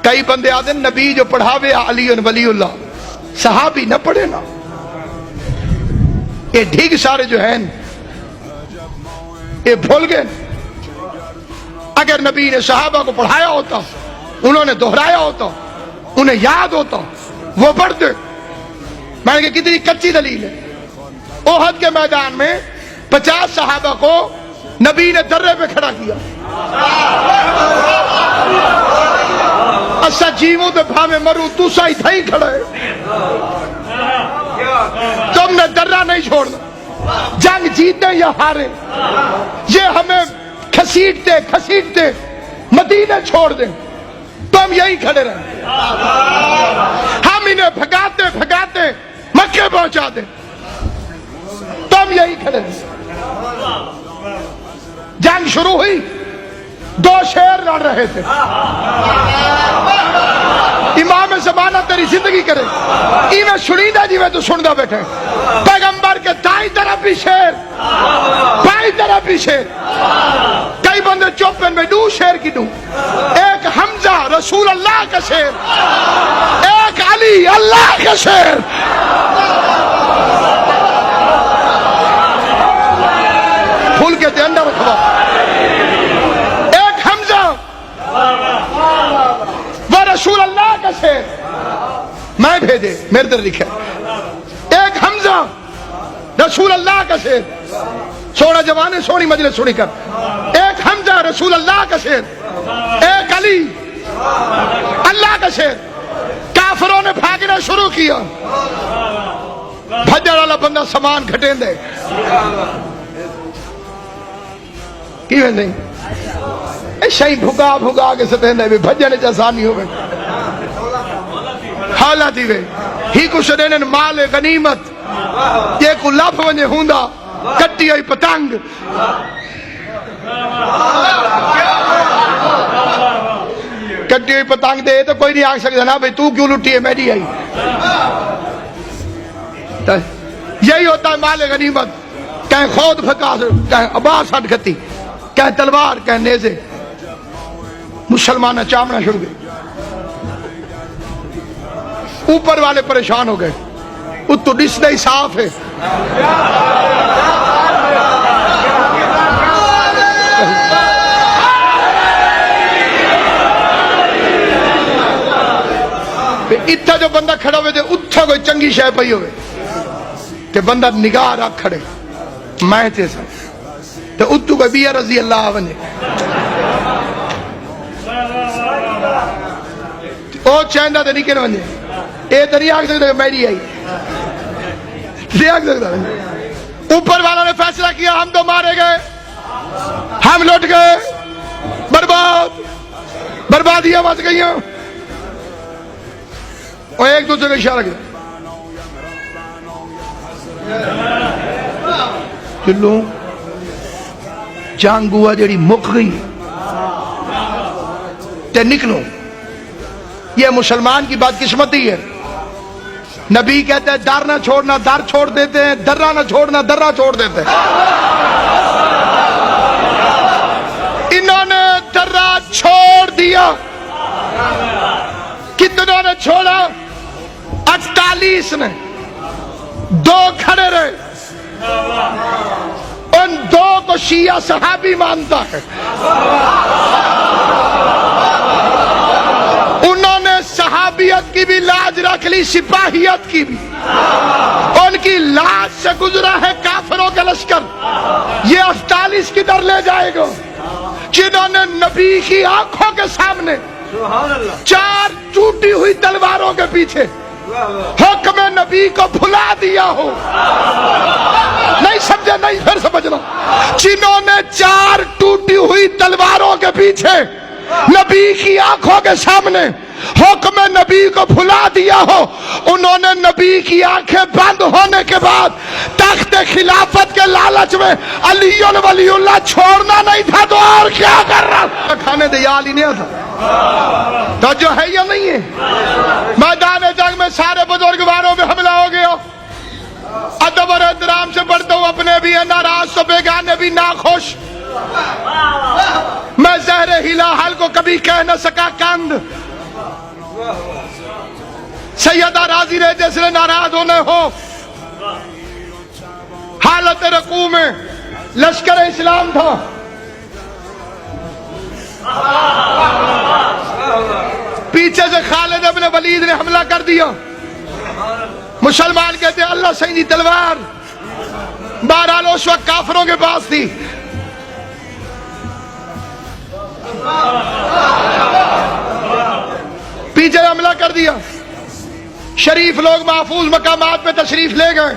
کئی بندے آتے نبی جو پڑھاوے علی ولی اللہ، صحابی نہ پڑھے نا. یہ ڈھیگ سارے جو ہیں یہ بھول گئے. اگر نبی نے صحابہ کو پڑھایا ہوتا، انہوں نے دہرایا ہوتا، انہیں یاد ہوتا، وہ پڑھتے. میں نے کہا کتنی کچی دلیل ہے. احد کے میدان میں 50 صحابہ کو نبی نے درے پہ کھڑا کیا. اسا جیووں تے بھاویں مروں، تسا ادھر ہی کھڑے. تم نے درہ نہیں چھوڑنا. جنگ جیتے یا ہارے، یہ ہمیں کھسیٹتے مدینے چھوڑ دیں، تم یہی کھڑے رہیں. ہم انہیں بھگاتے مکے پہنچا دیں، تم یہی کھڑے رہیں. جنگ شروع ہوئی، 2 شیر لڑ رہے تھے. امام زمانہ تیری زندگی کرے، ایویں سنیدہ جی میں تو سندا بیٹھے. پیغمبر کے دائیں طرف بھی شیر، بائیں طرف بھی شیر. کئی بندے چوپن میں 2 شیر کی 2. ایک حمزہ رسول اللہ کا شیر، ایک علی اللہ کا شیر. پھول کے دے اندر رکھوا. ایک حمزہ وہ رسول اللہ کا شیر میں بھیجے، میرے در لکھا. ایک حمزہ رسول اللہ کا شیر. سونا جوانے سونی مجلس سنی کر. ایک حمزہ رسول اللہ کا شیر، ایک علی اللہ کا شیر. کافروں نے بھاگنا شروع کیا. بھجر والا بندہ سامان گھٹیں دے کی نہیں شہی بھگا کے ستیں دے بھی بھجنے جسانی ہوئے. حالات ہی ہی کچھ دینن مال غنیمت یہ کو لف ونجے ہوندا کٹی ہوئی پتنگ. کٹی ہوئی پتنگ دے تو کوئی نہیں آگ سکتا نا بھئی تو کیوں لٹی ہے میری آئی. یہی ہوتا ہے مال غنیمت. کہیں خود پھکا، کہیں عباس ہٹ گتی، کہیں تلوار، کہیں نیزے. مسلمان چامنا شروع گئے. اوپر والے پریشان ہو گئے. اتو ڈسنا ہی صاف ہے. اتھا جو بندہ کھڑا ہوئے تھے اتھا کوئی چنگی شے پئی ہوئے کہ بندہ نگاہ رکھ کھڑے میں تھے سا تو اتو کو بیا رضی اللہ عنہ او چیندہ تے نکل ونجے. اے تری آگ سکتا کہ میری آئی تری آگ سکتا. اوپر والا نے فیصلہ کیا ہم تو مارے گئے، ہم لوٹ گئے، بربادیاں مچ گئیاں. اور ایک دوسرے کو اشارہ کیا چلو جنگ ہوا جڑی مک گئی تے نکلو. یہ مسلمان کی بات قسمتی ہے. نبی کہتے ہیں در نہ چھوڑنا در چھوڑ دیتے ہیں، درہ نہ چھوڑنا درہ چھوڑ دیتے ہیں. انہوں نے درہ چھوڑ دیا. کتنوں نے چھوڑا؟ 48 نے. 2 کھڑے رہے. ان 2 کو شیعہ صحابی مانتا ہے. انہوں نے صحابیت کی بھی لاج رکھ لی، سپاہیت کی بھی. ان کی لاج سے گزرا ہے کافروں کا لشکر. یہ 48 کدھر لے جائے گا جنہوں نے نبی کی آنکھوں کے سامنے 4 ٹوٹی ہوئی تلواروں کے پیچھے حکم نبی کو بھلا دیا ہو. نہیں سمجھے؟ نہیں پھر سمجھنا. جنہوں نے 4 ٹوٹی ہوئی تلواروں کے پیچھے نبی کی آنکھوں کے سامنے حکم نبی کو بھلا دیا ہو، انہوں نے نبی کی آنکھیں بند ہونے کے بعد تخت خلافت کے لالچ میں علی ولی اللہ چھوڑنا نہیں تھا تو اور کیا کر رہا؟ کھانے دیال ہی نہیں تھا. تو جو ہے یا نہیں ہے؟ میدان جنگ میں سارے بزرگواروں پہ حملہ ہو گیا. ادب اور احترام سے پڑھتا ہوں، اپنے بھی ناراض تو بیگانے بھی ناخوش. میں زہر ہلا حل کو کبھی کہہ نہ سکا کند. سیدہ راضی رہے جس نے ناراض ہونے ہو. حالت رکوع میں لشکر اسلام تھا. پیچھے سے خالد ابن ولید نے حملہ کر دیا. مسلمان کہتے ہیں اللہ سیدھی تلوار. بہرحال اس وقت کافروں کے پاس تھی. پیچھے حملہ کر دیا. شریف لوگ محفوظ مقامات پہ تشریف لے گئے.